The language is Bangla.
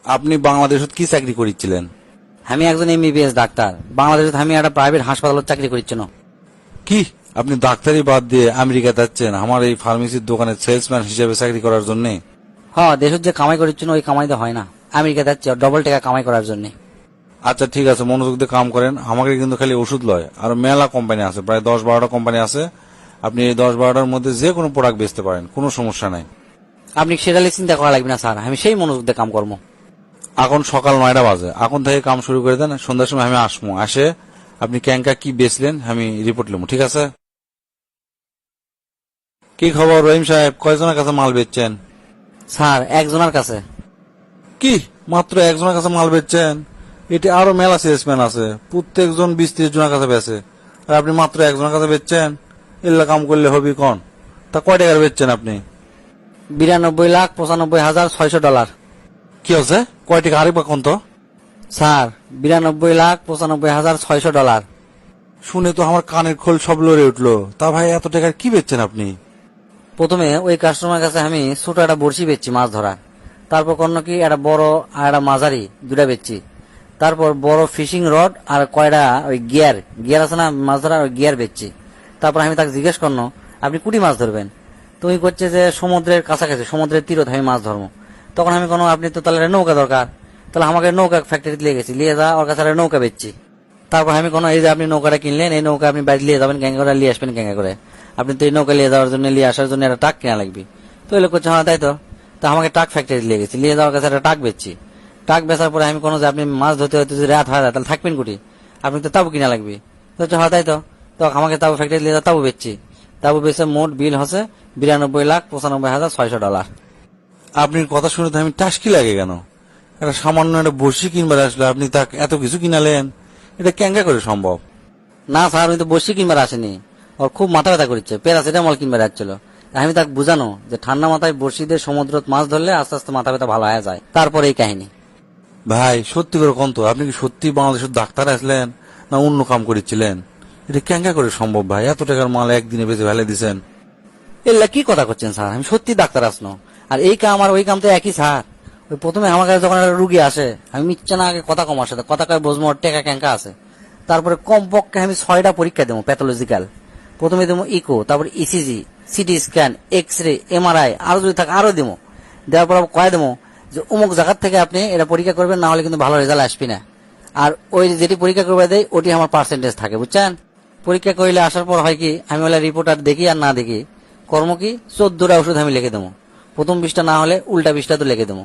আপনি বাংলাদেশত কি চাকরি করিছিলেন? আমি একজন এমবিবিএস ডাক্তার। বাংলাদেশে আমি একটা প্রাইভেট হাসপাতালত চাকরি করছি না। কি আপনি ডাক্তারি বাদ দিয়ে আমেরিকা যাচ্ছেন আমার এই ফার্মেসির দোকানে সেলসম্যান হিসেবে চাকরি করার জন্য? দেশের যে কামাই করছি ওই কামাই তো হয় না, আমেরিকা যাচ্ছি ডবল টাকা কামাই করার জন্য। আচ্ছা ঠিক আছে, মনোযোগ দিয়ে কাম করেন। আমাকে কিন্তু খালি ওষুধ লয়, আর মেলা কোম্পানি আছে, প্রায় 10-12টা কোম্পানি আছে। আপনি এই 10-12টার মধ্যে যে কোনো প্রোডাক্ট বেচতে পারেন, কোনো সমস্যা নাই। আপনি সেটা চিন্তা করা লাগবে না স্যার, আমি সেই মনোযোগ দিয়ে কাম করবো। এখন সকাল 9টা বাজে, এখন থেকে কাম শুরু করে দেন। সন্ধ্যার সময় আমি আসবো, আসে আপনি ক্যাঙ্কা কি বেচলেন আমি রিপোর্ট নেবো, ঠিক আছে? কি খবর রহিম সাহেব, কয়জনের কাছে মাল বেচছেন? স্যার একজনের কাছে। কি মাত্র একজনের কাছে মাল বেচছেন? এটি আরো মেলা সেলসম্যান আছে, প্রত্যেকজন 20-30 জনের কাছে বেচে, আর আপনি মাত্র একজনের কাছে বেচছেন? এল্লা কাম করলে হবি কোন? তা কয় টাকার বেচছেন আপনি? $92,95,600। কি হচ্ছে? কয় টাকা আরেকবার কোন তো? স্যার $92,95,600। শুনে তো আমার কানের খোল সব লড়ে উঠলো। তা ভাই এত টাকার কি বেচছেন আপনি? প্রথমে ওই কাস্টমার কাছে আমি ছোট একটা বড়শি বেচছি মাছ ধরার, তারপর কোনো কি একটা বড় আর একটা মাঝারি দুটা বেচছি, তারপর বড় ফিশিং রড আর কয়টা ওই গিয়ার গিয়ার আছে না মাছ ধরার, ওই গিয়ার বেচছি। তারপর আমি তাকে জিজ্ঞেস করলো আপনি কুটি মাছ ধরবেন? তুমি করছে যে সমুদ্রের কাছাকাছি, সমুদ্রের তীরত আমি মাছ ধরবো। তখন আমি কোনো আপনি তো তাহলে একটা নৌকা দরকার, তাহলে আমাকে নৌকা ফ্যাক্টরিতে নিয়ে গেছি, নিয়ে যা ওর কাছে একটা নৌকা বেচছি। তারপর আমি কোনো এই যে আপনি নৌকাটা কিনলেন, এই নৌকা আপনি বাড়ি নিয়ে যাবেন ক্যাঙ্গা করে, নিয়ে আসবেন ক্যাঙ্গা করে। আপনি তো এই নৌকা নিয়ে যাওয়ার জন্য, নিয়ে আসার জন্য একটা ট্রাক কেনা লাগবে। তো এই লোক করছে তাই তো। তা আমাকে ট্রাক ফ্যাক্টরি নিয়ে গেছি, নিয়ে যাওয়ার কাছে একটা ট্রাক বেচছি। ট্রাক বেচার পরে আমি কোনো যে আপনি মাছ ধরতে হয়তো যদি রাত হয় তাহলে থাকবেন কুটি, আপনি তো তাবু কিনা লাগবে। তো তাই তো। তো আমাকে তাবু ফ্যাক্টরি নিয়ে তাবু বেচছি। তাবু বেচে মোট বিল হচ্ছে $92,95,600। আপনার কথা শুনে তো আমি টাসকি লাগে কেন? একটা সামান্য একটা বড়শি কিনবার আসলে আপনি তা এত কিছু কিনালেন, এটা ক্যাঙ্গা করে সম্ভব? না স্যার, আমি তো বসি কিনবার আসেনি, ওর খুব মাথা ব্যথা করছে, প্যারাসিটামল কিনবার আসছিল। আমি তাকে বুঝানো যে ঠান্ডা মাথায় বড়শিদের সমুদ্রত মাছ ধরলে আস্তে আস্তে মাথা ব্যথা ভালো হয়ে যায়, তারপরে এই কাহিনী। ভাই সত্যি করে কোন তো, আপনি কি সত্যি বাংলাদেশের ডাক্তার আসলেন না অন্য কাম করেছিলেন? এটা ক্যাঙ্গা করে সম্ভব ভাই? এত টাকার মাল একদিনে বেঁচে ফেলে দিচ্ছেন। এগুলা কি কথা করছেন স্যার, আমি সত্যি ডাক্তার আসনো। আর এই কাম আর ওই কাম তো একই স্যার। ওই প্রথমে আমার কাছে যখন একটা রুগী আসে, আমি মিথ্যা না আগে কথা কম আসে, কথা কয় বুঝবো ওর টেকা ক্যাঙ্কা আছে। তারপরে কমপক্ষে আমি 6টা পরীক্ষা দেবো প্যাথোলজিক্যাল। প্রথমে দেবো ইকো, তারপর ECG, CT scan, X ray, MRI, আরো যদি থাকে আরো দেবো। দেওয়ার পর কয়ে দেবো যে অমুক জায়গার থেকে আপনি এটা পরীক্ষা করবেন, না হলে কিন্তু ভালো রেজাল্ট আসবি না। আর ওই যেটি পরীক্ষা করবে দেয় ওটি আমার পার্সেন্টেজ থাকে, বুঝছেন? পরীক্ষা করলে আসার পর হয় কি, আমি ওলা রিপোর্ট আর দেখি আর না দেখি, কর্ম কি 14টা ওষুধ আমি লিখে দেবো। প্রথম 20টা না হলে উল্টা 20টা তো লিখে দেবো।